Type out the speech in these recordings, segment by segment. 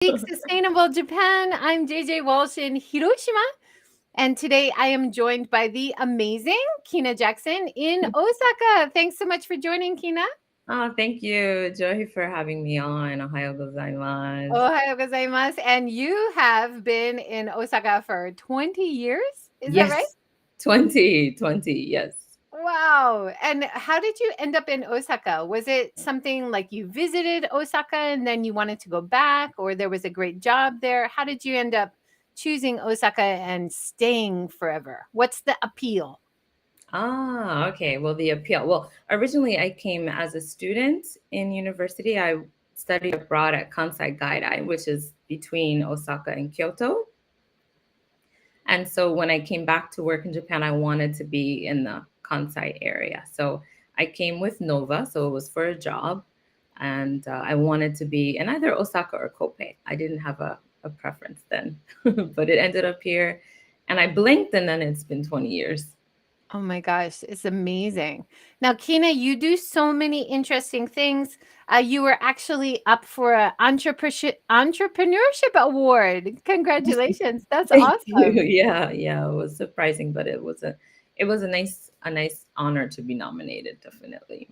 Seek Sustainable Japan. I'm JJWalsh in Hiroshima, and today I am joined by the amazing Kina Jackson in Osaka. Thanks so much for joining, Kina. Oh, thank you, Joy, for having me on. Ohayo gozaimasu. Ohayou gozaimasu. And you have been in Osaka for 20 years. Is that right? Yes, 2020, yes. Wow. And how did you end up in Osaka? Was it something like you visited Osaka and then you wanted to go back, or there was a great job there? How did you end up choosing Osaka and staying forever? What's the appeal? Okay. Well, the appeal. Well, originally I came as a student in university. I studied abroad at Kansai Gaidai, which is between Osaka and Kyoto. And so when I came back to work in Japan, I wanted to be in the Kansai area. So I came with Nova, so it was for a job. And I wanted to be in either Osaka or Kobe. I didn't have a preference then, but it ended up here. And I blinked, and then it's been 20 years. Oh my gosh, it's amazing. Now, Kina, you do so many interesting things. You were actually up for an entrepreneurship award. Congratulations. That's Thank you. awesome. Yeah, yeah, it was surprising, but it was a nice honor to be nominated, definitely.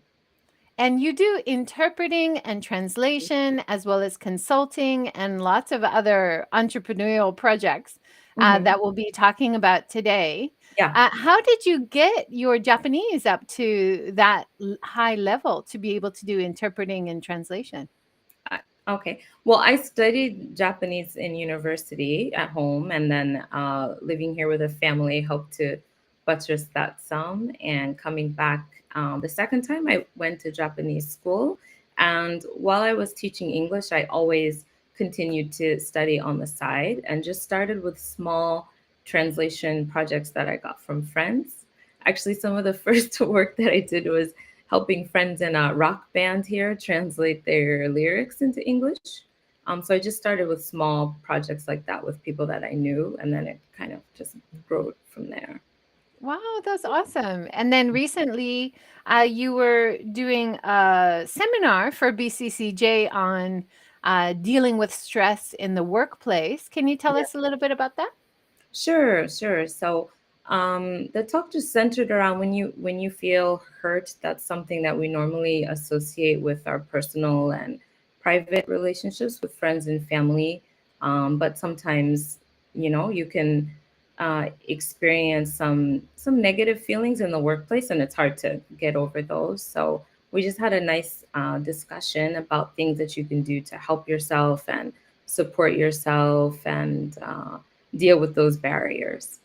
And you do interpreting and translation, as well as consulting and lots of other entrepreneurial projects Hmm. that we'll be talking about today. Yeah. How did you get your Japanese up to that high level to be able to do interpreting and translation? Okay. Well, I studied Japanese in university at home, and then living here with a family helped to buttress that some. And coming back the second time, I went to Japanese school. And while I was teaching English, I always continued to study on the side and just started with small translation projects that I got from friends. Actually, some of the first work that I did was helping friends in a rock band here translate their lyrics into English. So I just started with small projects like that with people that I knew, and then it kind of just grew from there. Wow, that's awesome. And then recently, you were doing a seminar for BCCJ on dealing with stress in the workplace. Can you tell Yeah, us a little bit about that? sure, sure. So the talk just centered around when you feel hurt. That's something that we normally associate with our personal and private relationships with friends and family. But sometimes, you can experience some negative feelings in the workplace, and it's hard to get over those. So we just had a nice discussion about things that you can do to help yourself and support yourself and deal with those barriers.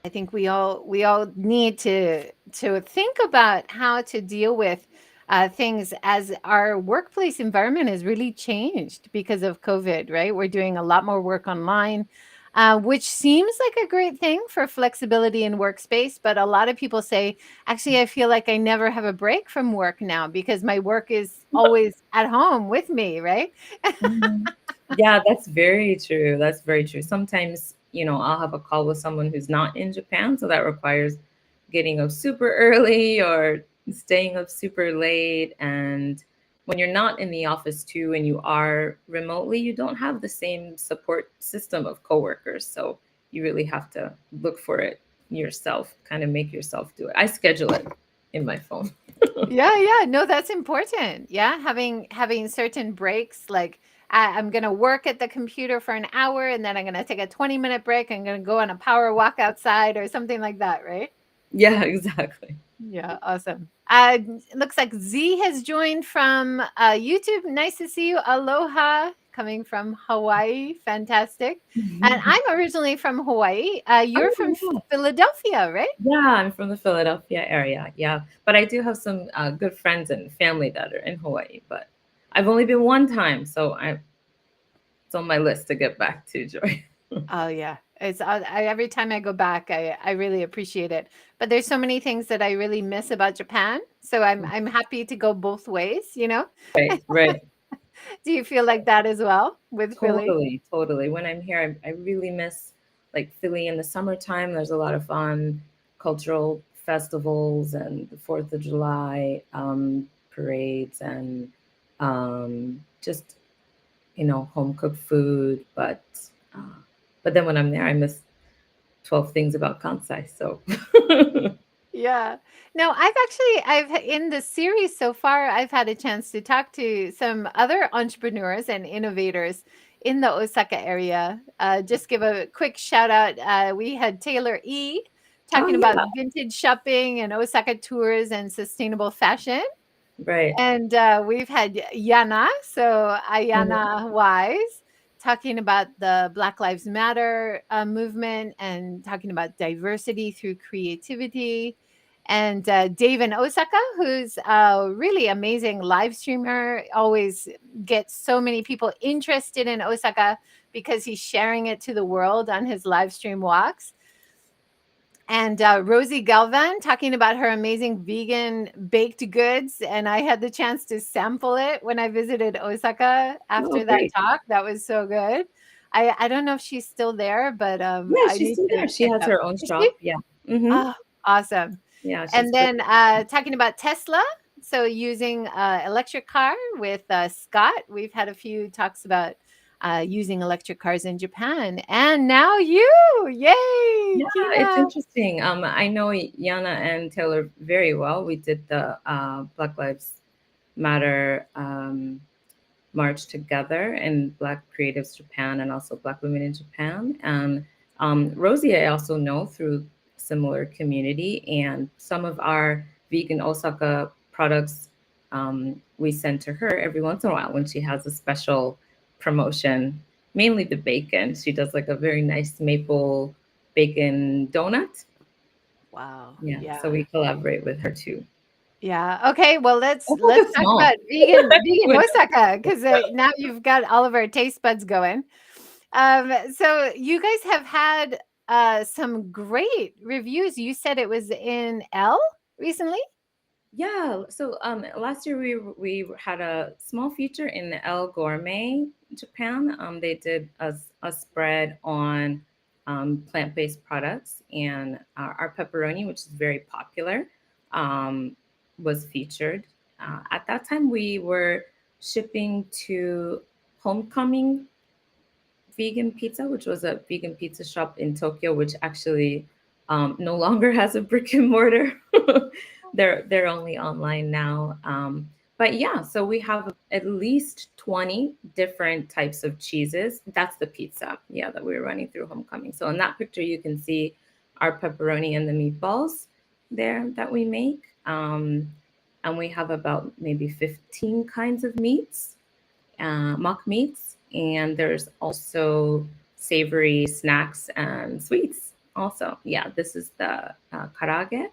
I think we all need to think about how to deal with things as our workplace environment has really changed because of COVID. Right, we're doing a lot more work online, which seems like a great thing for flexibility in workspace. But a lot of people say, actually, I feel like I never have a break from work now because my work is always at home with me. Right. Mhm. Yeah, that's very true. That's very true. Sometimes, I'll have a call with someone who's not in Japan, so that requires getting up super early or staying up super late. And when you're not in the office too, and you are remotely, you don't have the same support system of coworkers. So you really have to look for it yourself, kind of make yourself do it. I schedule it in my phone. Yeah, yeah. No, that's important. Yeah, having certain breaks like I'm going to work at the computer for an hour and then I'm going to take a 20-minute break. I'm going to go on a power walk outside or something like that, right? Yeah, exactly. Yeah, awesome. It looks like Z has joined from YouTube. Nice to see you. Aloha, coming from Hawaii. Fantastic. And I'm originally from Hawaii. You're from Oh, Philadelphia, right? yeah, I'm from the Philadelphia area. Yeah, but I do have some good friends and family that are in Hawaii. But I've only been one time, so it's on my list to get back to, Joy. Oh yeah. It's every time I go back, I really appreciate it. But there's so many things that I really miss about Japan. So I'm happy to go both ways, you know? Right, right. Do you feel like that as well with Philly? Totally, totally. When I'm here, I really miss like Philly in the summertime. There's a lot of fun cultural festivals and the Fourth of July parades and just home cooked food. Uh, but then when I'm there, I miss 12 things about Kansai. So Yeah. No, I've in the series so far, I've had a chance to talk to some other entrepreneurs and innovators in the Osaka area. Just give a quick shout out. We had Taylor E oh talking about yeah, vintage shopping and Osaka tours and sustainable fashion. right. And we've had Yana, so Mhm. Ayana Wise, talking about the Black Lives Matter movement and talking about diversity through creativity. And Dave in Osaka, who's a really amazing live streamer, always gets so many people interested in Osaka because he's sharing it to the world on his live stream walks. And Rosie Galvan talking about her amazing vegan baked goods. And I had the chance to sample it when I visited Osaka Oh, after that great. talk. That was so good. I don't know if she's still there, but Yeah, I she's need still to there. She catch has up. her own Is she? shop. Yeah. Mm-hmm. Oh, awesome. Yeah, she's And great. then talking about Tesla. So using electric car with Scott. We've had a few talks about using electric cars in Japan. And now you. Yay, Yeah, it's Kina. interesting. I know Yana and Taylor very well. We did the Black Lives Matter march together in Black Creatives Japan and also Black Women in Japan. And Rosie, I also know through similar community, and some of our vegan Osaka products we send to her every once in a while when she has a special promotion. Mainly the bacon. She does like a very nice maple bacon donut. Wow. Yeah, so Yeah. we collaborate with her too. Yeah. Okay. Well, let's Osaka's talk small. about vegan With Osaka because now you've got all of our taste buds going. So you guys have had some great reviews. You said it was in L recently. Yeah, so last year we had a small feature in the El Gourmet, Japan. They did a spread on plant-based products, and our pepperoni, which is very popular, um, was featured. At that time, we were shipping to Homecoming Vegan Pizza, which was a vegan pizza shop in Tokyo, which actually no longer has a brick and mortar. They're only online now. But yeah, so we have at least 20 different types of cheeses. That's the pizza, yeah, that we were running through Homecoming. So in that picture, you can see our pepperoni and the meatballs there that we make. And we have about maybe 15 kinds of meats, mock meats, and there's also savory snacks and sweets. Also, yeah, this is the karage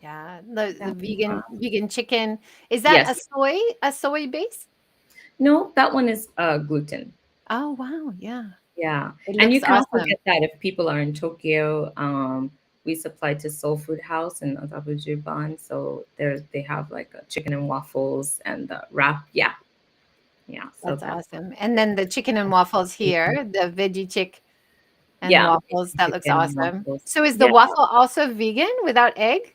Yeah. The that we have. vegan chicken. Is that Yes, a soy base? no, that one is gluten. Oh wow. Yeah. Yeah, It and you looks can also awesome. get that if people are in Tokyo. We supply to Soul Food House in Otabujuban, so they have like a chicken and waffles and the wrap. Yeah, yeah. So That's that's awesome. And then the chicken and waffles here, the veggie chick and yeah, waffles. That looks chicken and awesome. waffles. So is the Yeah. waffle also vegan without egg?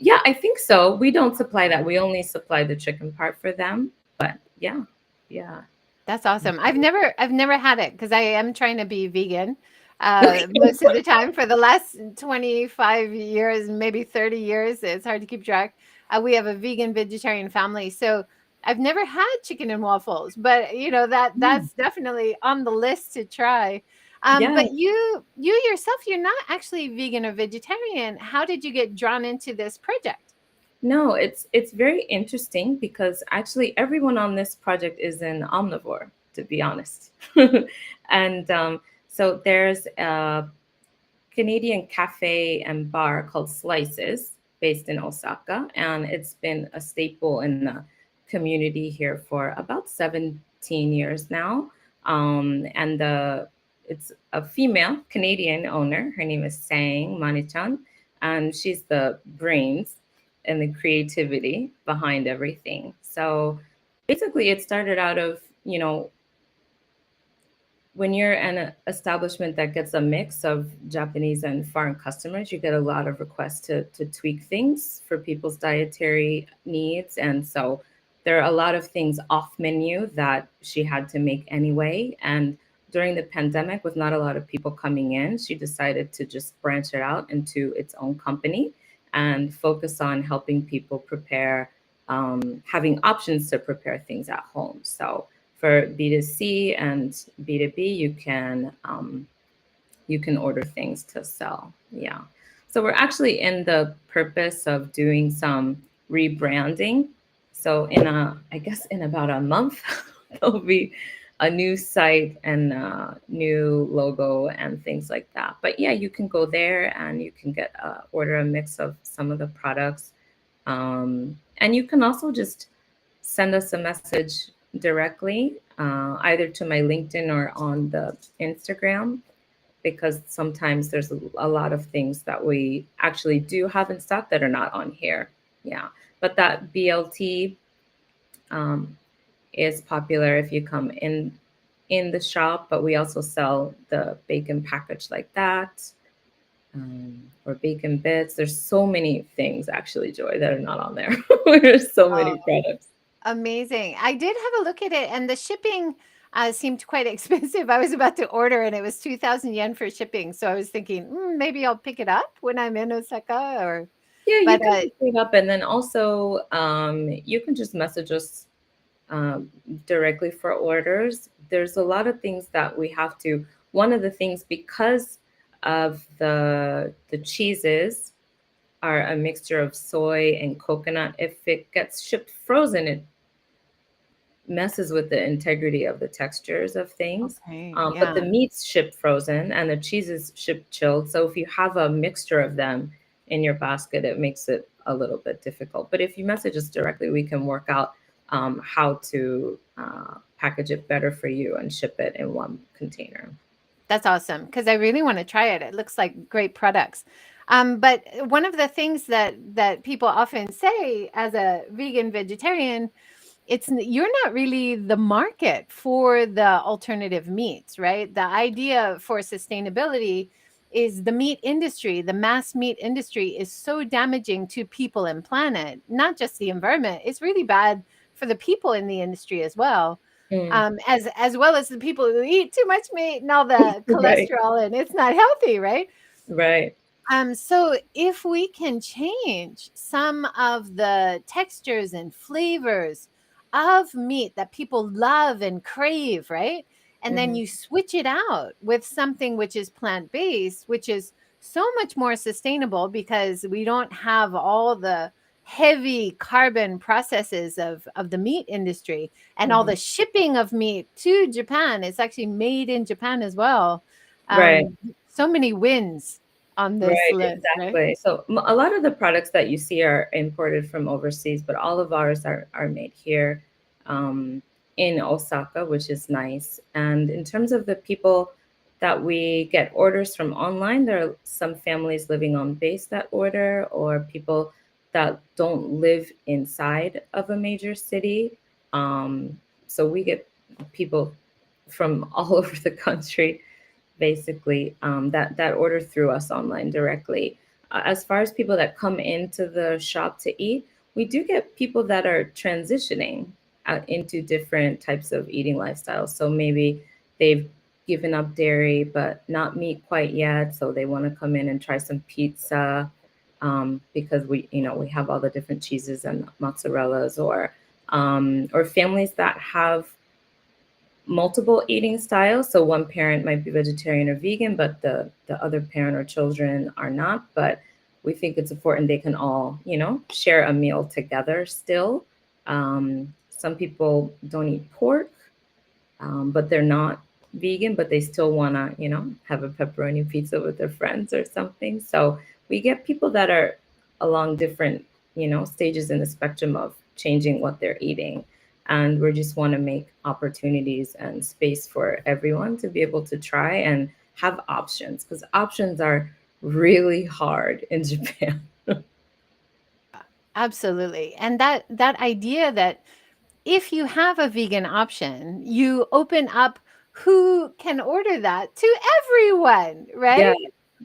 Yeah, I think so. We don't supply that. We only supply the chicken part for them. But yeah, yeah. That's awesome. I've never had it because I am trying to be vegan Okay. most of the time for the last 25 years, maybe 30 years. It's hard to keep track. We have a vegan vegetarian family, so I've never had chicken and waffles, but Mm. that's definitely on the list to try. Yeah. But you yourself, you're not actually vegan or vegetarian. How did you get drawn into this project? No, it's very interesting because actually everyone on this project is an omnivore, to be honest. And so there's a Canadian cafe and bar called Slices based in Osaka, and it's been a staple in the community here for about 17 years now. And it's a female Canadian owner. Her name is Sang Manichan, and she's the brains and the creativity behind everything. So basically, it started out of, when you're an establishment that gets a mix of Japanese and foreign customers, you get a lot of requests to tweak things for people's dietary needs. And so there are a lot of things off menu that she had to make anyway. And during the pandemic, with not a lot of people coming in, she decided to just branch it out into its own company and focus on helping people prepare, having options to prepare things at home. So for B2C and B2B, you can order things to sell. Yeah. So we're actually in the purpose of doing some rebranding. So I guess in about a month, there'll be a new site and a new logo and things like that. But yeah, you can go there and you can get order a mix of some of the products. And you can also just send us a message directly, either to my LinkedIn or on the Instagram, because sometimes there's a lot of things that we actually do have in stock that are not on here. Yeah. But that BLT um, is popular if you come in the shop, but we also sell the bacon package like that, or bacon bits. There's so many things actually, Joy, that are not on there. There's so many Oh, products. amazing. I did have a look at it, and the shipping seemed quite expensive. I was about to order, and it was 2,000 yen for shipping. So I was thinking, maybe I'll pick it up when I'm in Osaka, or, Yeah, you but can pick it up, and then also you can just message us um, directly for orders. There's a lot of things that we have to. One of the things, because of the cheeses are a mixture of soy and coconut. If it gets shipped frozen, it messes with the integrity of the textures of things. okay, But the yeah. meat's shipped frozen and the cheese is shipped chilled. So if you have a mixture of them in your basket, it makes it a little bit difficult. But if you message us directly, we can work out how to package it better for you and ship it in one container. That's awesome because I really want to try it. It looks like great products. But one of the things that people often say as a vegan vegetarian, you're not really the market for the alternative meats, right? The idea for sustainability is the meat industry, the mass meat industry is so damaging to people and planet, not just the environment. It's really bad for the people in the industry as well, Mm, as well as the people who eat too much meat and all the right, cholesterol, and it's not healthy, right? right. So if we can change some of the textures and flavors of meat that people love and crave, right? And then Hmm. you switch it out with something which is plant-based, which is so much more sustainable because we don't have all the heavy carbon processes of the meat industry and all Hmm. the shipping of meat to Japan. It's actually made in Japan as well. Right. So many wins on this Right, list, right? exactly. So a lot of the products that you see are imported from overseas, but all of ours are made here, um, in Osaka, which is nice. And in terms of the people that we get orders from online, there are some families living on base that order, or people that don't live inside of a major city. Um, so we get people from all over the country basically, that order through us online directly. As far as people that come into the shop to eat, we do get people that are transitioning into different types of eating lifestyles. So maybe they've given up dairy but not meat quite yet, so they want to come in and try some pizza, because we have all the different cheeses and mozzarellas, or families that have multiple eating styles. So one parent might be vegetarian or vegan, but the other parent or children are not. But we think it's important they can all, share a meal together still. Some people don't eat pork, but they're not vegan, but they still want to, have a pepperoni pizza with their friends or something. So we get people that are along different, stages in the spectrum of changing what they're eating. And we just want to make opportunities and space for everyone to be able to try and have options, because options are really hard in Japan. Absolutely. And that idea that if you have a vegan option, you open up who can order that to everyone, Yeah, right?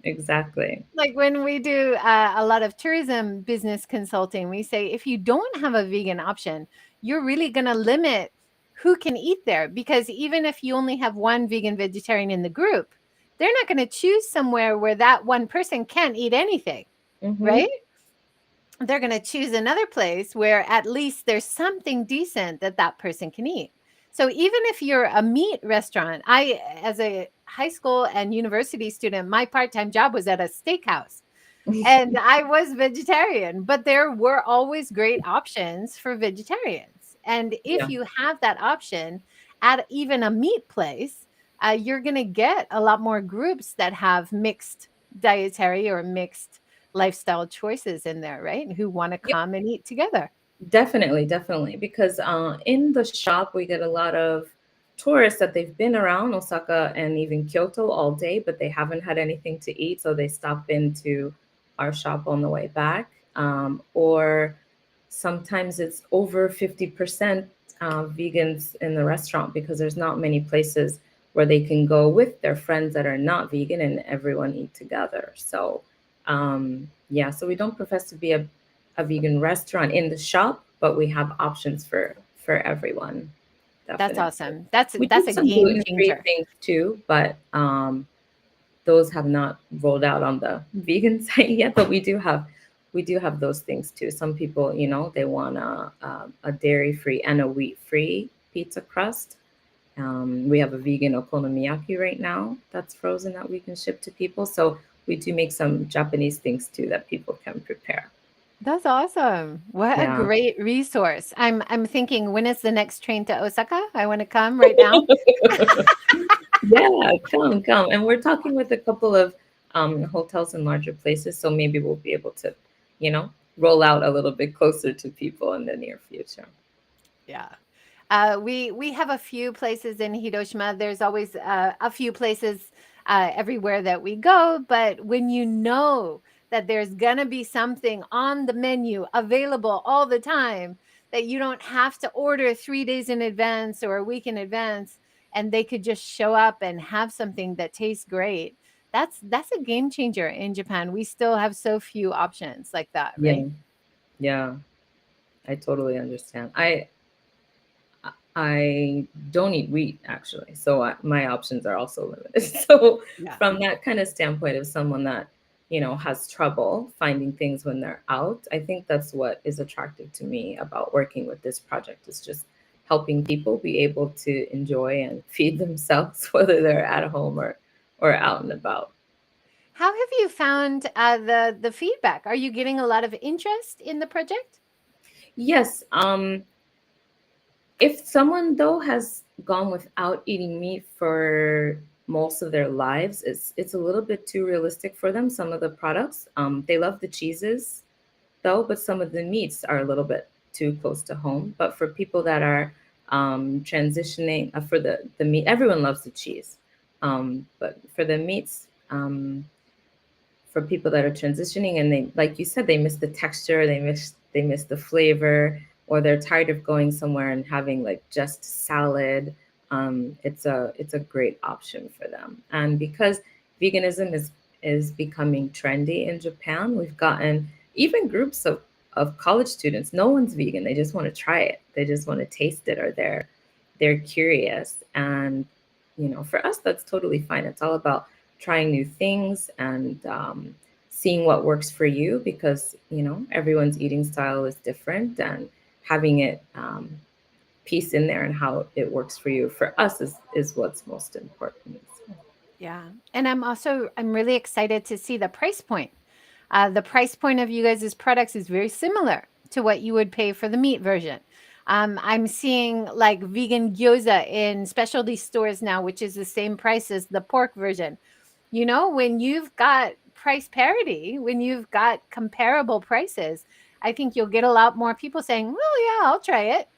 exactly. Like when we do a lot of tourism business consulting, we say if you don't have a vegan option, you're really going to limit who can eat there, because even if you only have one vegan vegetarian in the group, they're not going to choose somewhere where that one person can't eat anything, Mm-hmm. right? They're going to choose another place where at least there's something decent that that person can eat. So even if you're a meat restaurant, I, as a high school and university student, my part-time job was at a steakhouse and I was vegetarian, but there were always great options for vegetarians. And if Yeah. you have that option at even a meat place, you're going to get a lot more groups that have mixed dietary or mixed lifestyle choices in there, right? Who want to Yep. come and eat together. Definitely, definitely. Because in the shop, we get a lot of tourists that they've been around Osaka and even Kyoto all day, but they haven't had anything to eat. So they stop into our shop on the way back. Or sometimes it's over 50% vegans in the restaurant because there's not many places where they can go with their friends that are not vegan and everyone eat together. So, yeah, so we don't profess to be a vegan restaurant in the shop, but we have options for everyone. That's Definitely. awesome. That's We do that's a some game gluten-free changer. things too, but those have not rolled out on the vegan site yet. But we do have those things too. Some people, they want a dairy-free and a wheat-free pizza crust. We have a vegan okonomiyaki right now that's frozen that we can ship to people. So we do make some Japanese things too that people can prepare. That's awesome. What a Yeah. great resource. I'm thinking, when is the next train to Osaka? I want to come right now. Yeah, come. And we're talking with a couple of hotels in larger places, so maybe we'll be able to, you know, roll out a little bit closer to people in the near future. Yeah. We have a few places in Hiroshima. There's always a few places everywhere that we go, but when you know that there's gonna be something on the menu available all the time, that you don't have to order 3 days in advance or a week in advance, and they could just show up and have something that tastes great. That's a game changer in Japan. We still have so few options like that, Yeah, right? yeah, I totally understand. I don't eat wheat actually, so my options are also limited. So Yeah. from that kind of standpoint of someone that has trouble finding things when they're out, I think that's what is attractive to me about working with this project is just helping people be able to enjoy and feed themselves, whether they're at home or out and about. How have you found the feedback? Are you getting a lot of interest in the project? Yes, if someone though has gone without eating meat for most of their lives, it's a little bit too realistic for them. Some of the products, they love the cheeses though, but some of the meats are a little bit too close to home. But for people that are transitioning, for the meat, everyone loves the cheese. But for the meats, for people that are transitioning and they, like you said, they miss the texture, they miss the flavor, or they're tired of going somewhere and having like just salad. It's a great option for them. And because veganism is becoming trendy in Japan, we've gotten even groups of college students. No one's vegan, they just want to try it, they just want to taste it, or they're curious. And for us, that's totally fine. It's all about trying new things and seeing what works for you, because everyone's eating style is different, and having it piece in there and how it works for you, for us, is what's most important. So, Yeah. And I'm really excited to see the price point. The price point of you guys' products is very similar to what you would pay for the meat version. I'm seeing like vegan gyoza in specialty stores now, which is the same price as the pork version. When you've got price parity, when you've got comparable prices, I think you'll get a lot more people saying, well, yeah, I'll try it.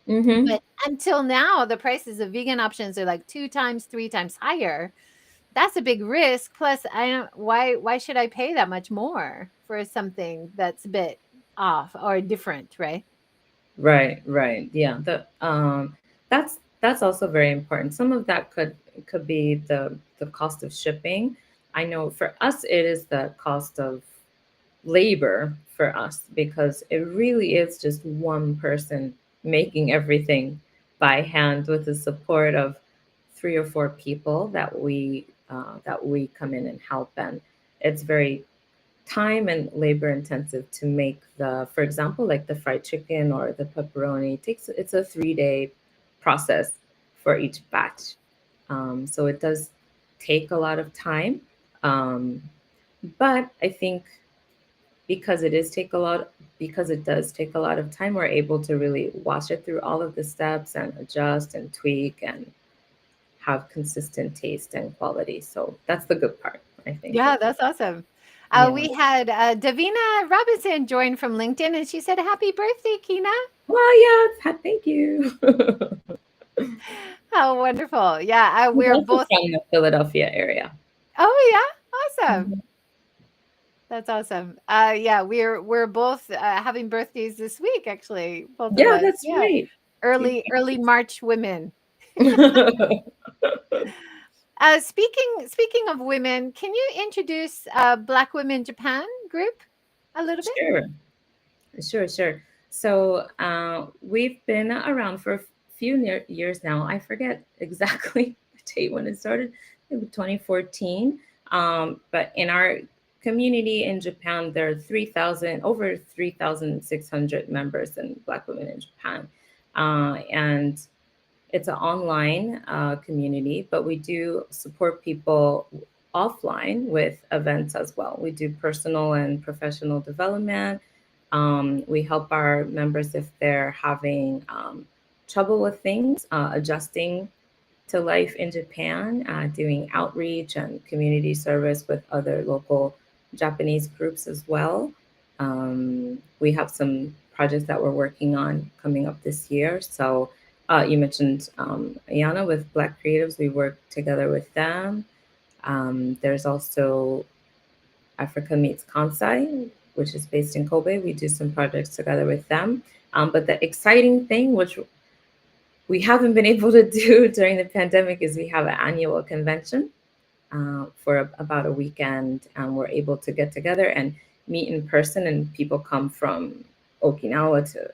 mm-hmm. But until now, the prices of vegan options are like 2 times, 3 times higher. That's a big risk. Plus, I don't why should I pay that much more for something that's a bit off or different, right? Right, yeah, that's also very important. Some of that could be the cost of shipping. I know for us it is the cost of labor for us, because it really is just one person making everything by hand with the support of 3 or 4 people that we come in and help. And it's very time and labor intensive to make the, for example, like the fried chicken or the pepperoni. It's a 3-day process for each batch. So it does take a lot of time. Um, but I think because it is take a lot because it does take a lot of time, we're able to really watch it through all of the steps and adjust and tweak and have consistent taste and quality. So that's the good part, I think. Yeah, that's awesome. Yeah. We had Davina Robinson join from LinkedIn, and she said, "Happy birthday, Kina." Well, yeah, thank you. How wonderful. Yeah, He's we're also both. from the Philadelphia area. Oh, yeah. Awesome. Mhm. That's awesome. Yeah, we're both having birthdays this week, actually, both of Yeah, us. that's Yeah, right. Keep early March women. going. Speaking of women, can you introduce Black Women Japan group a little bit? Sure, sure. So we've been around for a few years now. I forget exactly the date when it started, maybe 2014. But in our community in Japan, there are 3,000, over 3,600 members in Black women in Japan. And it's an online community, but we do support people offline with events as well. We do personal and professional development. We help our members if they're having trouble with things, adjusting to life in Japan, doing outreach and community service with other local Japanese groups as well. We have some projects that we're working on coming up this year. So you mentioned Ayana with Black Creatives. We work together with them. There's also Africa Meets Kansai, which is based in Kobe. We do some projects together with them. But the exciting thing, which we haven't been able to do during the pandemic, is we have an annual convention for about a weekend, and we're able to get together and meet in person. And people come from Okinawa to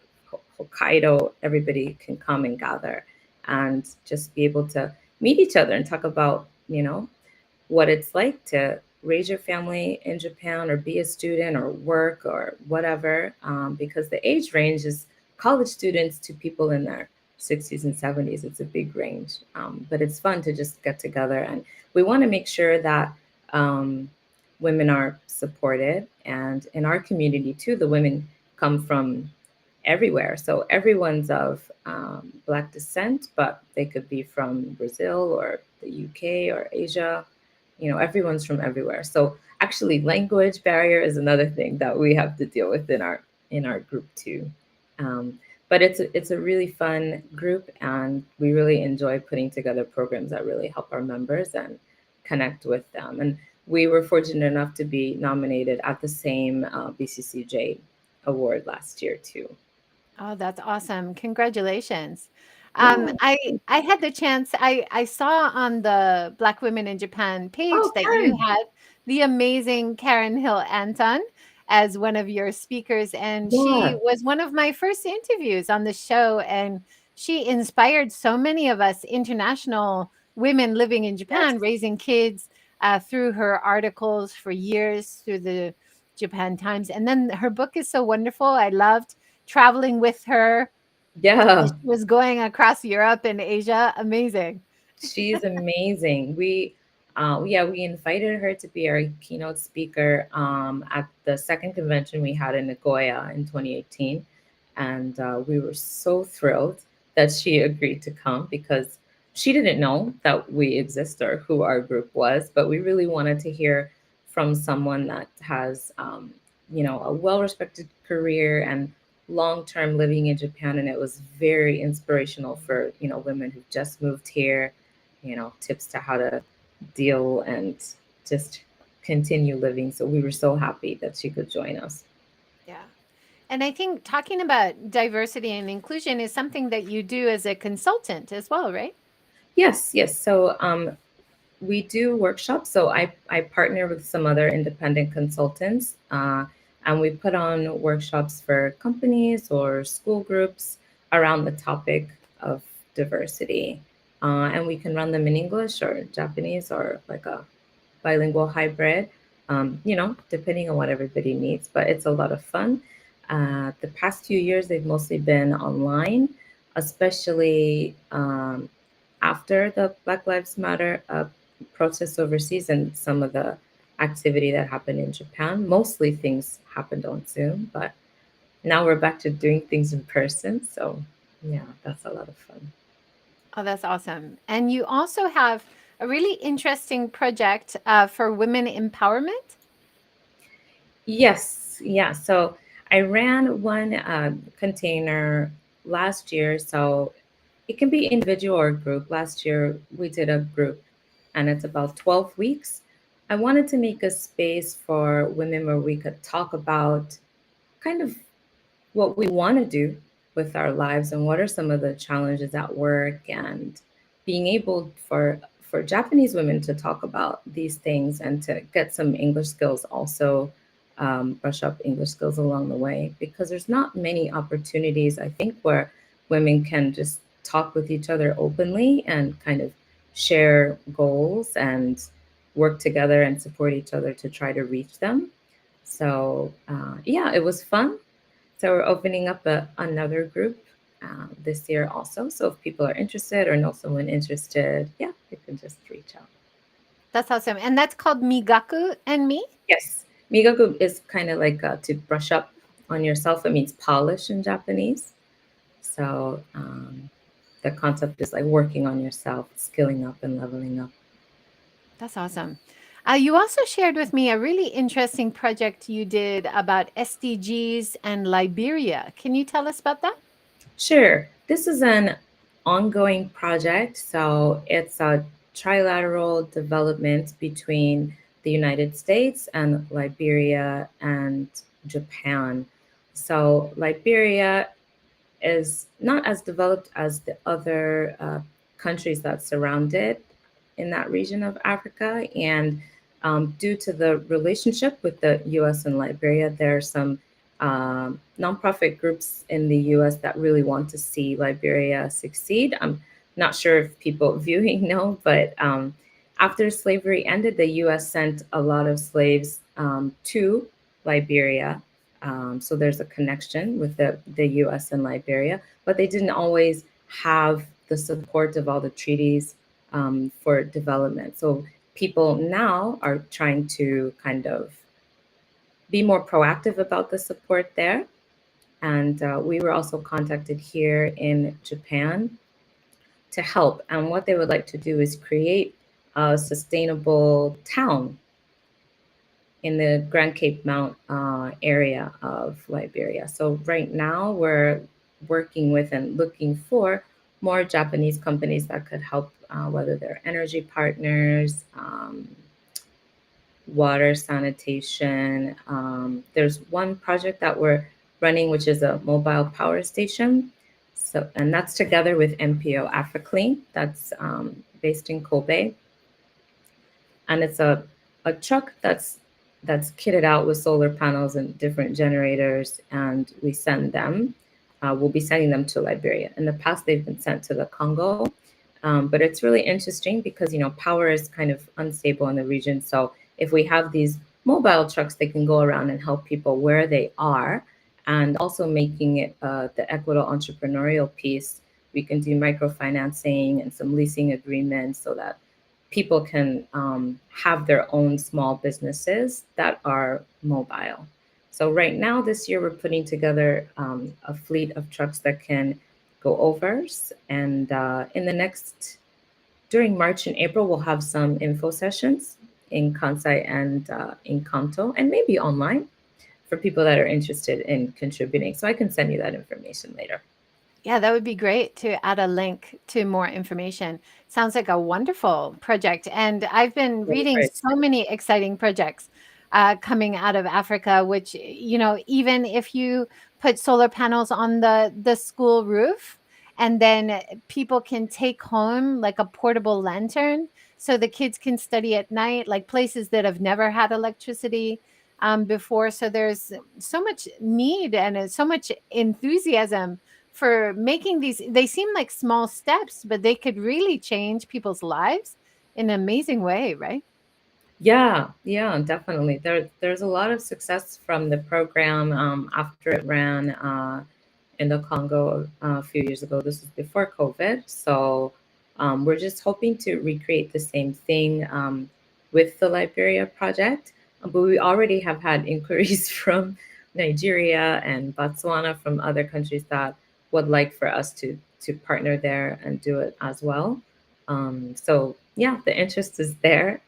Hokkaido. Everybody can come and gather and just be able to meet each other and talk about, what it's like to raise your family in Japan or be a student or work or whatever, because the age range is college students to people in their 60s and 70s. It's a big range, but it's fun to just get together. And we want to make sure that women are supported. And in our community, too, the women come from everywhere. So everyone's of Black descent, but they could be from Brazil or the UK or Asia. Everyone's from everywhere. So actually, language barrier is another thing that we have to deal with in our group too. Um, but it's a really fun group, and we really enjoy putting together programs that really help our members and connect with them. And we were fortunate enough to be nominated at the same BCCJ award last year too. Oh, that's awesome. Congratulations. Yeah. I had the chance, I saw on the Black Women in Japan page Oh, that you Karen. had the amazing Karen Hill Anton as one of your speakers, and she Yeah. was one of my first interviews on the show, and she inspired so many of us international women living in Yes. Japan, raising kids through her articles for years through the Japan Times. And then her book is so wonderful. I loved traveling with her as Yeah. she was going across Europe and Asia. Amazing. She's amazing. We invited her to be our keynote speaker at the second convention we had in Nagoya in 2018, and we were so thrilled that she agreed to come because she didn't know that we exist or who our group was, but we really wanted to hear from someone that has, a well-respected career and long-term living in Japan, and it was very inspirational for women who just moved here, tips to how to deal and just continue living. So we were so happy that she could join us. Yeah. And I think talking about diversity and inclusion is something that you do as a consultant as well, right? Yes, yes. So we do workshops. So I partner with some other independent consultants, and we put on workshops for companies or school groups around the topic of diversity. And we can run them in English or Japanese or like a bilingual hybrid, depending on what everybody needs. But it's a lot of fun. The past few years, they've mostly been online, especially after the Black Lives Matter protests overseas and some of the activity that happened in Japan. Mostly things happened on Zoom, but now we're back to doing things in person. So, yeah, that's a lot of fun. Oh, that's awesome. And you also have a really interesting project for women empowerment. Yes, yeah. So I ran one container last year. So it can be individual or group. Last year we did a group and it's about 12 weeks. I wanted to make a space for women where we could talk about kind of what we want to do with our lives and what are some of the challenges at work and being able for Japanese women to talk about these things and to get some English skills also, brush up English skills along the way because there's not many opportunities I think where women can just talk with each other openly and kind of share goals and work together and support each other to try to reach them. So yeah, it was fun. So we're opening up another group this year also. So if people are interested or know someone interested, yeah, they can just reach out. That's awesome. And that's called Migaku and Me. Yes, Migaku is kind of like to brush up on yourself. It means polish in Japanese. So the concept is like working on yourself, skilling up and leveling up. That's awesome. You also shared with me a really interesting project you did about SDGs and Liberia. Can you tell us about that? Sure. This is an ongoing project. So it's a trilateral development between the United States and Liberia and Japan. So Liberia is not as developed as the other countries that surround it in that region of Africa. And due to the relationship with the US and Liberia, there are some nonprofit groups in the US that really want to see Liberia succeed. I'm not sure if people viewing know, but after slavery ended, the US sent a lot of slaves to Liberia. So there's a connection with the US and Liberia, but they didn't always have the support of all the treaties for development. So people now are trying to kind of be more proactive about the support there. And we were also contacted here in Japan to help. And what they would like to do is create a sustainable town in the Grand Cape Mount area of Liberia. So right now we're working with and looking for more Japanese companies that could help, whether they're energy partners, water sanitation. There's one project that we're running, which is a mobile power station. So, and that's together with MPO AfriClean, that's based in Kobe, and it's a truck that's kitted out with solar panels and different generators, and we send them. We'll be sending them to Liberia. In the past, they've been sent to the Congo, but it's really interesting because power is kind of unstable in the region. So if we have these mobile trucks, they can go around and help people where they are, and also making it the equitable entrepreneurial piece. We can do microfinancing and some leasing agreements so that people can have their own small businesses that are mobile. So right now, this year, we're putting together a fleet of trucks that can go overs. And in the next, during March and April, we'll have some info sessions in Kansai and in Kanto, and maybe online for people that are interested in contributing. So I can send you that information later. Yeah, that would be great to add a link to more information. Sounds like a wonderful project. And I've been We're reading very so excited. many exciting projects coming out of Africa, which, even if you put solar panels on the school roof, and then people can take home like a portable lantern so the kids can study at night, like places that have never had electricity before. So there's so much need and so much enthusiasm for making these. They seem like small steps, but they could really change people's lives in an amazing way, right? Yeah, yeah, definitely. There's a lot of success from the program after it ran in the Congo a few years ago. This was before COVID, so we're just hoping to recreate the same thing with the Liberia project. But we already have had inquiries from Nigeria and Botswana, from other countries that would like for us to partner there and do it as well. So yeah, the interest is there.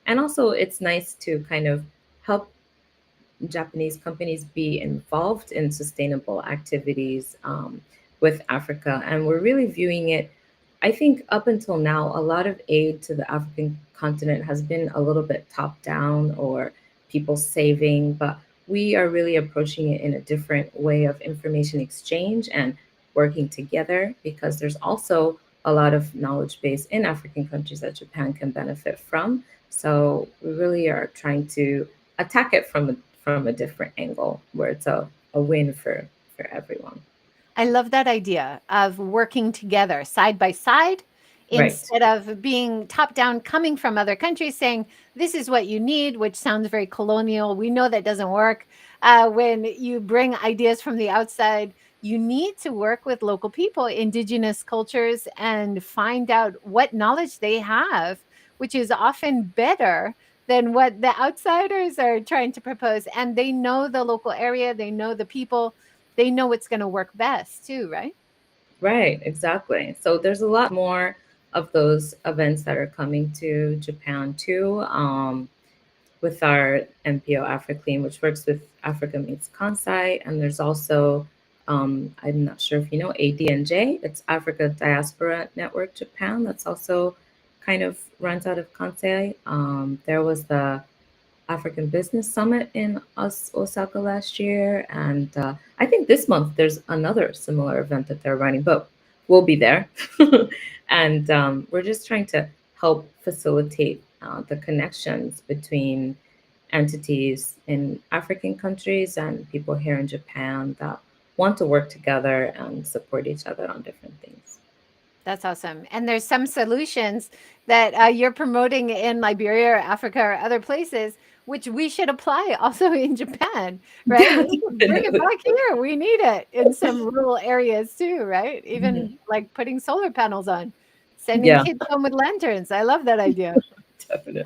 And also, it's nice to kind of help Japanese companies be involved in sustainable activities with Africa. And we're really viewing it, I think, up until now, a lot of aid to the African continent has been a little bit top down or people saving, but we are really approaching it in a different way of information exchange and working together, because there's also a lot of knowledge base in African countries that Japan can benefit from. So we really are trying to attack it from a different angle where it's a win for everyone. I love that idea of working together side by side Right. instead of being top down, coming from other countries saying, this is what you need, which sounds very colonial. We know that doesn't work. When you bring ideas from the outside, you need to work with local people, indigenous cultures, and find out what knowledge they have, which is often better than what the outsiders are trying to propose. And they know the local area, they know the people, they know what's gonna work best too, right? Right, exactly. So there's a lot more of those events that are coming to Japan too, with our MPO AfriClean, which works with Africa Meets Kansai. And there's also, I'm not sure if you know, ADNJ, it's Africa Diaspora Network Japan, that's also kind of runs out of Kansai. There was the African Business Summit in Osaka last year. And I think this month there's another similar event that they're running, but we'll be there. And we're just trying to help facilitate the connections between entities in African countries and people here in Japan that want to work together and support each other on different things. That's awesome. And there's some solutions that you're promoting in Liberia or Africa or other places, which we should apply also in Japan, right? Yeah, We should bring it definitely. back here. We need it in some rural areas too, right? Even Mhm. like putting solar panels on, sending Yeah, kids home with lanterns. I love that idea. definitely.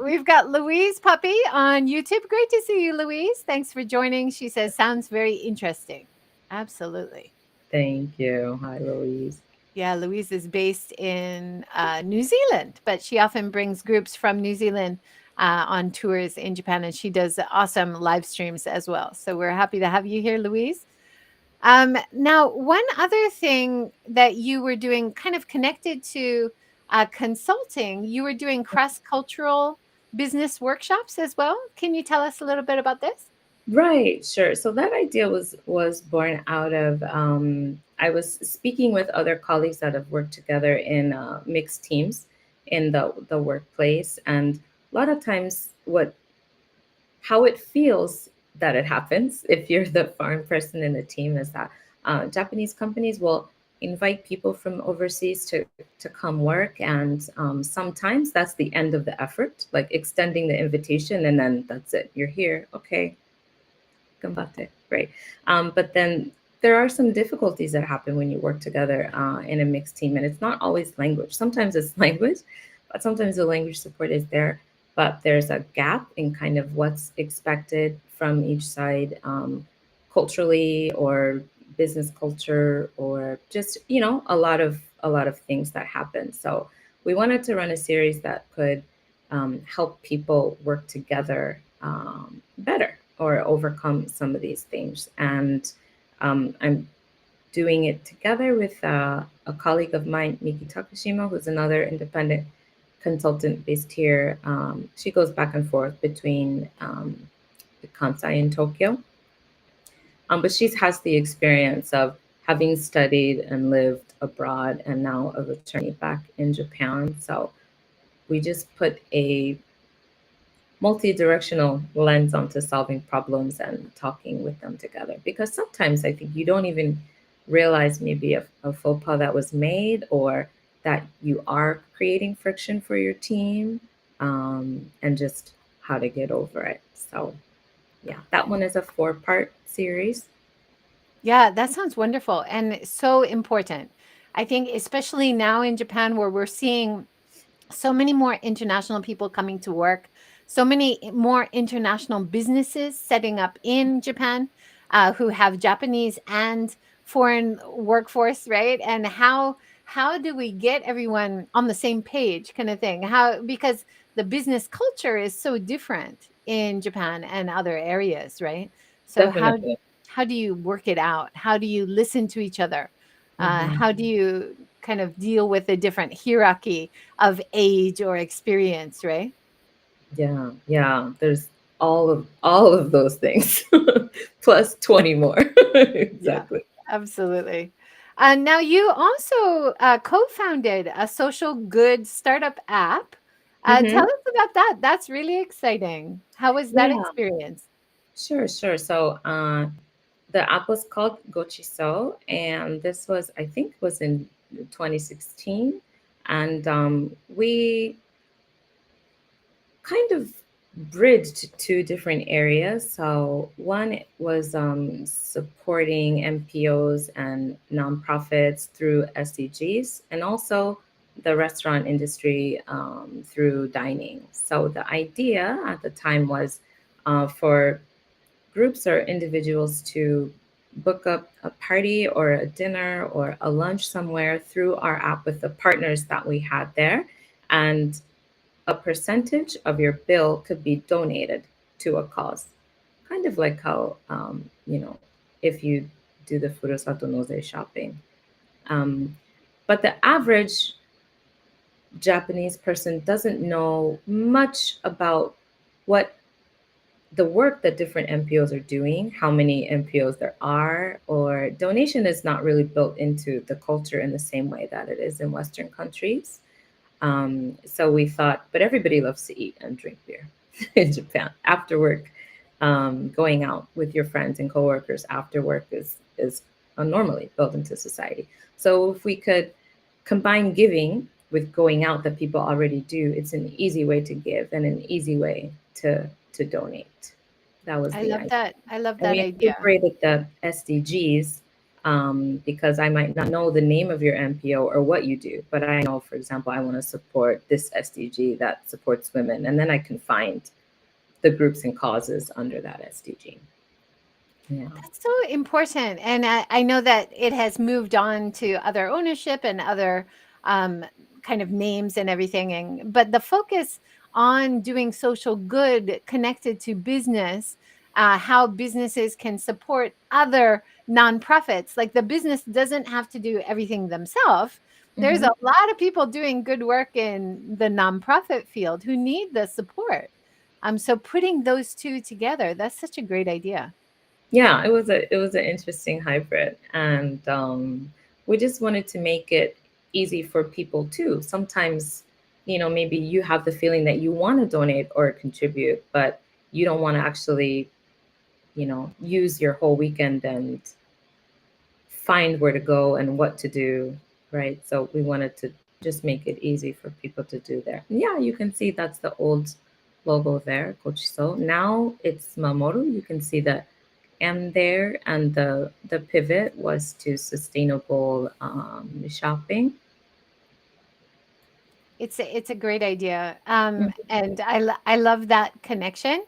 We've got Louise Puppy on YouTube. Great to see you, Louise. Thanks for joining. She says, sounds very interesting. Absolutely. Thank you. Hi, Louise. Yeah, Louise is based in New Zealand, but she often brings groups from New Zealand on tours in Japan, and she does awesome live streams as well. So we're happy to have you here, Louise. Now, one other thing that you were doing, kind of connected to consulting, you were doing cross cultural business workshops as well. Can you tell us a little bit about this? Right, sure. So that idea was born out of I was speaking with other colleagues that have worked together in mixed teams in the workplace, and a lot of times what how it feels that it happens if you're the foreign person in the team is that Japanese companies will invite people from overseas to come work, and sometimes that's the end of the effort, like extending the invitation, and then that's it. You're here, okay, Gambate, right? But then there are some difficulties that happen when you work together in a mixed team, and it's not always language. Sometimes it's language, but sometimes the language support is there. But there's a gap in kind of what's expected from each side, culturally or business culture, or just a lot of things that happen. So we wanted to run a series that could help people work together better or overcome some of these things. And I'm doing it together with a colleague of mine, Miki Takashima, who's another independent consultant based here. She goes back and forth between Kansai and Tokyo. But she has the experience of having studied and lived abroad and now a returning back in Japan. So we just put a multi-directional lens onto solving problems and talking with them together, because sometimes I think you don't even realize maybe a faux pas that was made, or that you are creating friction for your team, and just how to get over it. So, yeah, that one is a 4-part series. Yeah, that sounds wonderful and so important. I think especially now in Japan where we're seeing so many more international people coming to work, so many more international businesses setting up in Japan who have Japanese and foreign workforce, right? And how do we get everyone on the same page, kind of thing? How because the business culture is so different in Japan and other areas, right? So Definitely. how do you work it out? How do you listen to each other? Hmm. How do you kind of deal with a different hierarchy of age or experience, right? Yeah, yeah. There's all of those things, plus 20 more. Yeah, Exactly. absolutely. Now, you also co-founded a social good startup app. Tell Hmm. us about that. That's really exciting. How was that Yeah, experience? sure, sure. So, the app was called GOCHISO, and this was, I think, was in 2016, and we kind of bridged two different areas. So one was supporting MPOs and nonprofits through SDGs, and also the restaurant industry through dining. So the idea at the time was for groups or individuals to book up a party or a dinner or a lunch somewhere through our app with the partners that we had there. And a percentage of your bill could be donated to a cause. Kind of like how, if you do the Furusato Nose shopping. Um, but the average Japanese person doesn't know much about what the work that different MPOs are doing, how many MPOs there are, or donation is not really built into the culture in the same way that it is in Western countries. So we thought, but everybody loves to eat and drink beer in Japan after work. Going out with your friends and coworkers after work is normally built into society. So if we could combine giving with going out that people already do, it's an easy way to give and an easy way to donate. That was I the love idea. that. I love And that we idea. incorporated the SDGs, because I might not know the name of your MPO or what you do, but I know, for example, I want to support this SDG that supports women, and then I can find the groups and causes under that SDG. Yeah. That's so important. And I know that it has moved on to other ownership and other um, kind of names and everything. But the focus on doing social good connected to business, how businesses can support other nonprofits. Like the business doesn't have to do everything themselves. There's Hmm. a lot of people doing good work in the nonprofit field who need the support. So putting those two together, that's such a great idea. Yeah, it was an interesting hybrid, and we just wanted to make it easy for people too. Sometimes, maybe you have the feeling that you want to donate or contribute, but you don't want to actually, use your whole weekend and find where to go and what to do, right? So we wanted to just make it easy for people to do there. Yeah, you can see that's the old logo there, Gochiso. Now it's Mamoru. You can see the M there, and the pivot was to sustainable shopping. It's a great idea, Mhm. and I love that connection,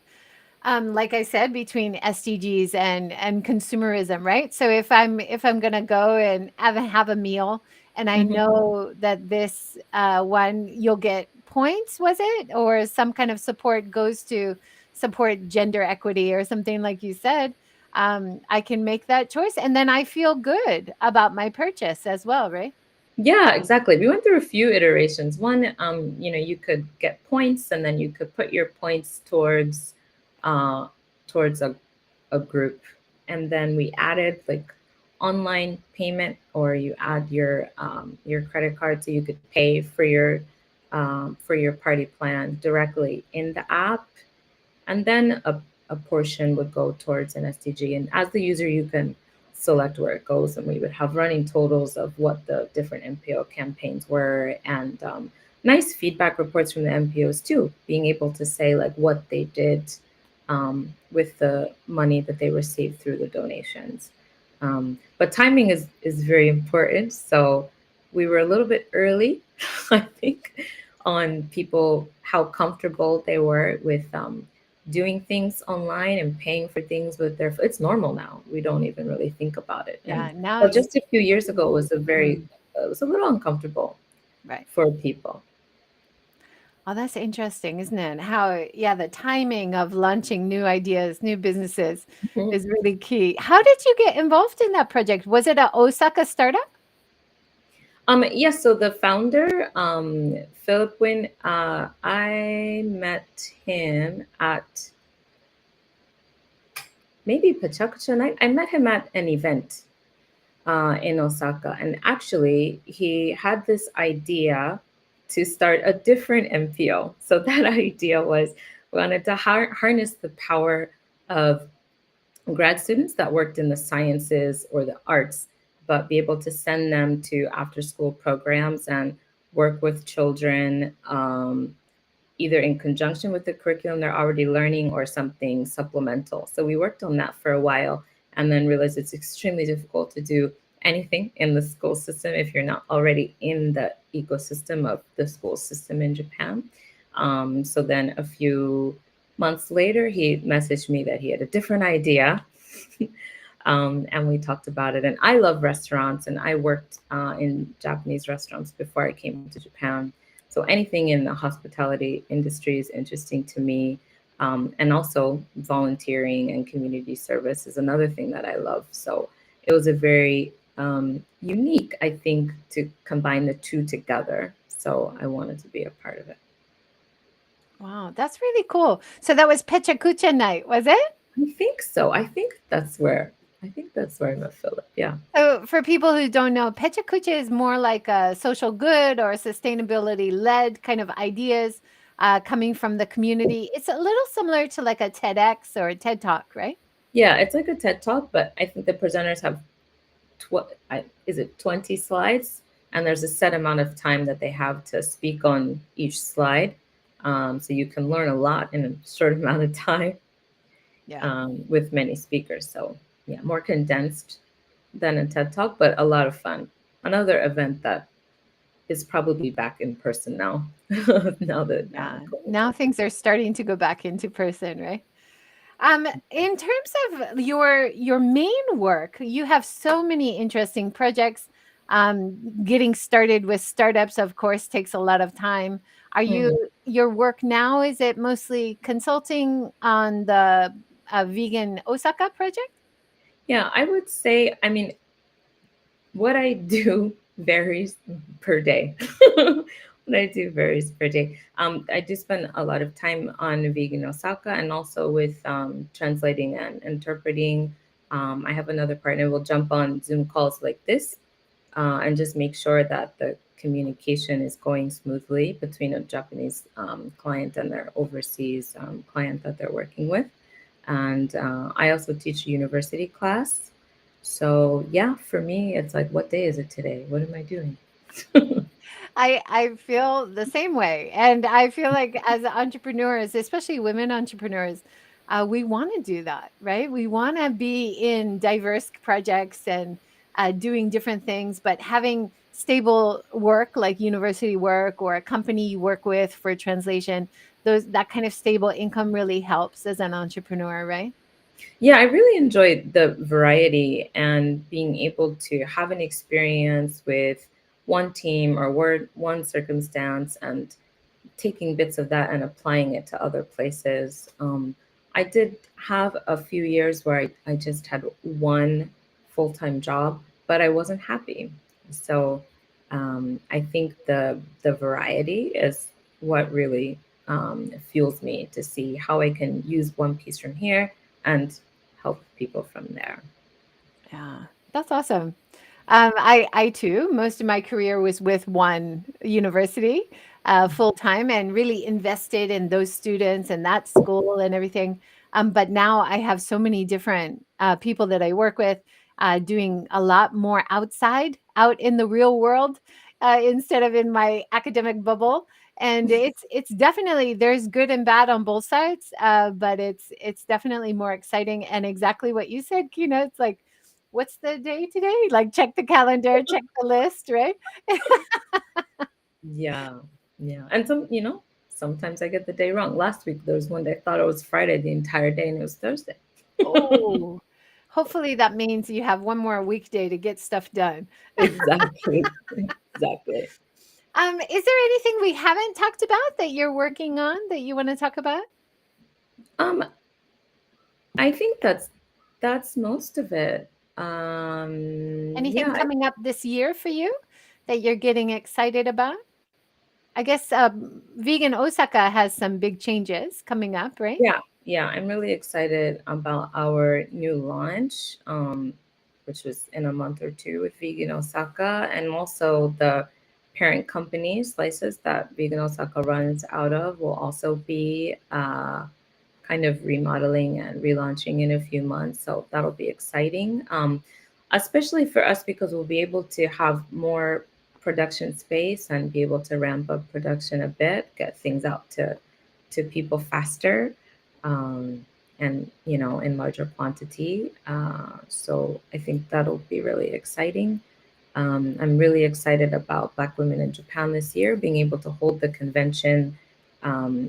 like I said, between SDGs and consumerism, right? So if I'm gonna go and have a meal, and I Mhm. know that this one you'll get points, was it, or some kind of support goes to support gender equity or something like you said, I can make that choice, and then I feel good about my purchase as well, right? Yeah, exactly. We went through a few iterations. One, you could get points, and then you could put your points uh, towards a group, and then we added like online payment, or you add your credit card, so you could pay for your party plan directly in the app, and then a portion would go towards an SDG. And as the user, you can select where it goes, and we would have running totals of what the different MPO campaigns were, and nice feedback reports from the MPOs too, being able to say like what they did with the money that they received through the donations. But timing is very important. So we were a little bit early, I think, on people how comfortable they were with doing things online and paying for things with their. It's normal now. We don't even really think about it. And Yeah, now but you just a few years ago, it was a very mm, it was a little uncomfortable right. for people. Oh, that's interesting, isn't it? How, yeah, the timing of launching new ideas, new businesses Mhm. is really key. How did you get involved in that project? Was it a Osaka startup? Yes, so the founder, Philip Wynn, I met him at maybe Pachakucha night. I met him at an event in Osaka. And actually, he had this idea to start a different MPO. So that idea was we wanted to harness the power of grad students that worked in the sciences or the arts, but be able to send them to after school programs and work with children, either in conjunction with the curriculum they're already learning or something supplemental. So we worked on that for a while and then realized it's extremely difficult to do anything in the school system if you're not already in the ecosystem of the school system in Japan. So then a few months later, he messaged me that he had a different idea. And we talked about it. And I love restaurants, and I worked in Japanese restaurants before I came to Japan. So anything in the hospitality industry is interesting to me. And also volunteering and community service is another thing that I love. So it was a very unique, I think, to combine the two together. So I wanted to be a part of it. Wow, that's really cool. So that was Pechakucha night, was it? I think so. I think that's where I met Philip. Yeah. So for people who don't know, Pechakucha is more like a social good or sustainability led kind of ideas coming from the community. It's a little similar to like a TEDx or a TED Talk, right? Yeah, it's like a TED Talk, but I think the presenters have is it 20 slides, and there's a set amount of time that they have to speak on each slide. So you can learn a lot in a short amount of time Yeah. with many speakers. So yeah, more condensed than a TED Talk, but a lot of fun. Another event that is probably back in person now. Now that Yeah. COVID Now has. things are starting to go back into person, right? In terms of your main work, you have so many interesting projects. Getting started with startups, of course, takes a lot of time. Are you Hmm. your work now? Is it mostly consulting on the vegan Osaka project? Yeah, I would say, I mean, what I do varies per day. What I do varies per day. I do spend a lot of time on Vegan Osaka and also with translating and interpreting. I have another partner. We'll jump on Zoom calls like this and just make sure that the communication is going smoothly between a Japanese client and their overseas client that they're working with. And I also teach a university class. So yeah, for me, it's like, what day is it today? What am I doing? I feel the same way, and I feel like as entrepreneurs, especially women entrepreneurs, we want to do that, right? We want to be in diverse projects and doing different things, but having stable work like university work or a company you work with for translation, those that kind of stable income really helps as an entrepreneur, right? Yeah, I really enjoyed the variety and being able to have an experience with one team or one circumstance and taking bits of that and applying it to other places. I did have a few years where I just had one full time job, but I wasn't happy. So I think the variety is what really fuels me to see how I can use one piece from here and help people from there. Yeah, that's awesome. I too, most of my career was with one university, full time, and really invested in those students and that school and everything. But now I have so many different people that I work with, doing a lot more outside, out in the real world, instead of in my academic bubble. And it's definitely, there's good and bad on both sides, but it's definitely more exciting. And exactly what you said, Kina, it's like, what's the day today? Like, check the calendar, check the list, right? Yeah, yeah. And sometimes I get the day wrong. Last week there was one day I thought it was Friday the entire day and it was Thursday. Oh, hopefully that means you have one more weekday to get stuff done. Exactly. Exactly. Is there anything we haven't talked about that you're working on that you want to talk about? Um, I think that's most of it. Anything Yeah, coming up this year for you that you're getting excited about? I guess Vegan Osaka has some big changes coming up, right? yeah, yeah. I'm really excited about our new launch, which was in a month or two with Vegan Osaka, and also the parent company slices that Vegan Osaka runs out of will also be kind of remodeling and relaunching in a few months. So that'll be exciting, especially for us because we'll be able to have more production space and be able to ramp up production a bit, get things out to people faster, um, and in larger quantity. So I think that'll be really exciting. I'm really excited about Black women in Japan this year, being able to hold the convention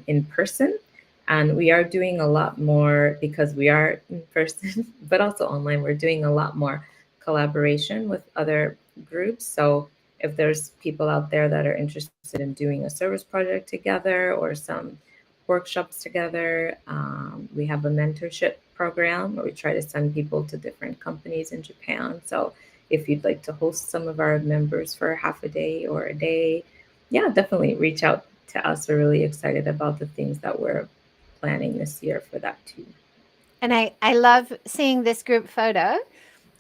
in person. And we are doing a lot more because we are in person, but also online. We're doing a lot more collaboration with other groups. So if there's people out there that are interested in doing a service project together or some workshops together, we have a mentorship program where we try to send people to different companies in Japan. So if you'd like to host some of our members for half a day or a day, yeah, definitely reach out to us. We're really excited about the things that we're planning this year for that too. And I love seeing this group photo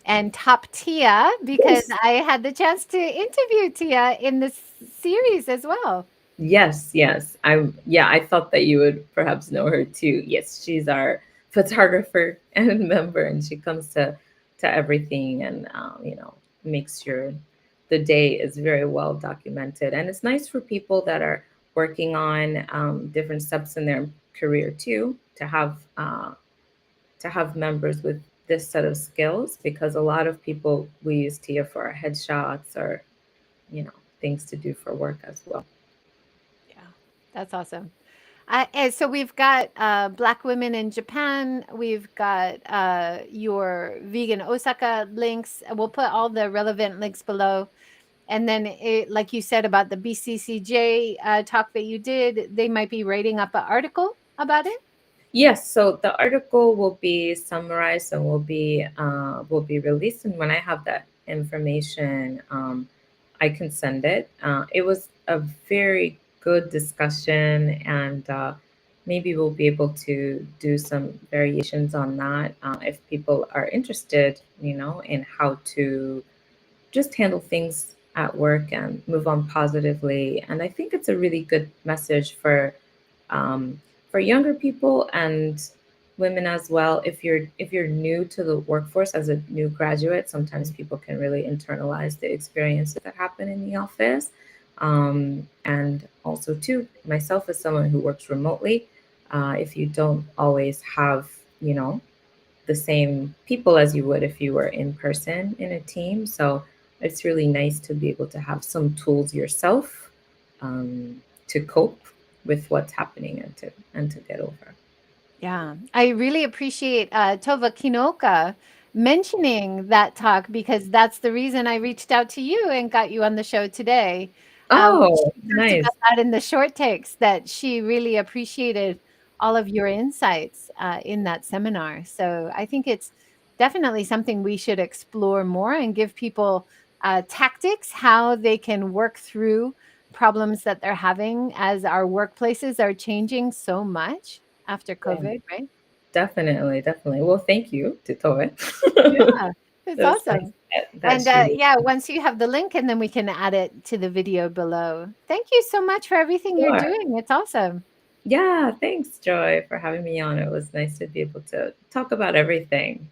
and top Tia because Yes. I had the chance to interview Tia in this series as well. Yes, yes. I thought that you would perhaps know her too. Yes, she's our photographer and member and she comes to everything and makes sure the day is very well documented. And it's nice for people that are working on different steps in their career too to have members with this set of skills because a lot of people we use Tia for our headshots or you know things to do for work as well. Yeah, that's awesome. And so we've got Black women in Japan. We've got your vegan Osaka links. We'll put all the relevant links below. And then, like you said about the BCCJ talk that you did, they might be writing up an article about it. Yes, so the article will be summarized and will be released, and when I have that information, I can send it. It was a very good discussion, and maybe we'll be able to do some variations on that if people are interested, in how to just handle things at work and move on positively. And I think it's a really good message um, for younger people and women as well. If you're new to the workforce as a new graduate, sometimes people can really internalize the experiences that happen in the office. And also, too, myself as someone who works remotely, if you don't always have, you know, the same people as you would if you were in person in a team. So it's really nice to be able to have some tools yourself um, to cope with what's happening and to get over. Yeah, I really appreciate Tova Kinoka mentioning that talk because that's the reason I reached out to you and got you on the show today. Oh, She talked nice. about that in the short takes that she really appreciated all of your insights in that seminar. So I think it's definitely something we should explore more and give people tactics how they can work through problems that they're having as our workplaces are changing so much after Yeah, COVID, right? definitely, definitely. Well, thank you to Toe. Yeah, it's It was nice awesome. that And, she was. yeah, once you have the link, and then we can add it to the video below. Thank you so much for everything you're Sure. doing. It's awesome. Yeah, thanks, Joy, for having me on. It was nice to be able to talk about everything.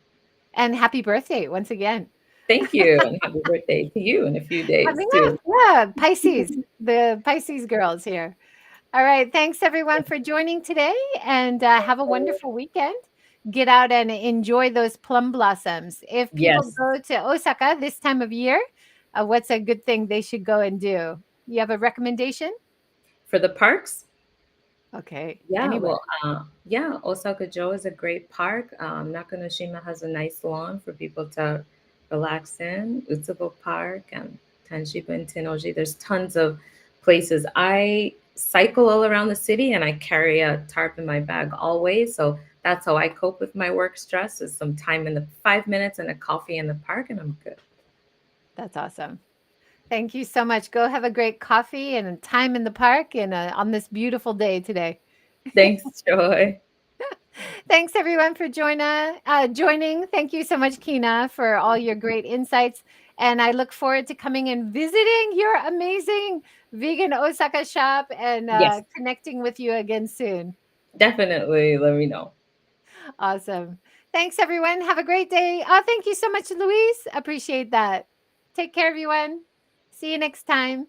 And happy birthday once again. Thank you, and happy birthday to you in a few days Coming up, too. yeah, Pisces, the Pisces girls here. All right. Thanks everyone for joining today and have a wonderful weekend. Get out and enjoy those plum blossoms. If people Yes, go to Osaka this time of year, what's a good thing they should go and do? You have a recommendation? for the parks. Okay. Yeah, Anywhere. well, yeah, Osaka Joe is a great park. Nakanoshima has a nice lawn for people to relax in. Utsubo Park and Tanshiba and Tennoji. There's tons of places. I cycle all around the city and I carry a tarp in my bag always. So that's how I cope with my work stress is some time in the 5 minutes and a coffee in the park and I'm good. That's awesome. Thank you so much. Go have a great coffee and time in the park and on this beautiful day today. Thanks, Joy. Thanks everyone for joining. Thank you so much, Kina, for all your great insights. And I look forward to coming and visiting your amazing vegan Osaka shop and Yes, connecting with you again soon. definitely. Let me know. Awesome. Thanks everyone. Have a great day. Thank you so much, Louise. Appreciate that. Take care, everyone. See you next time.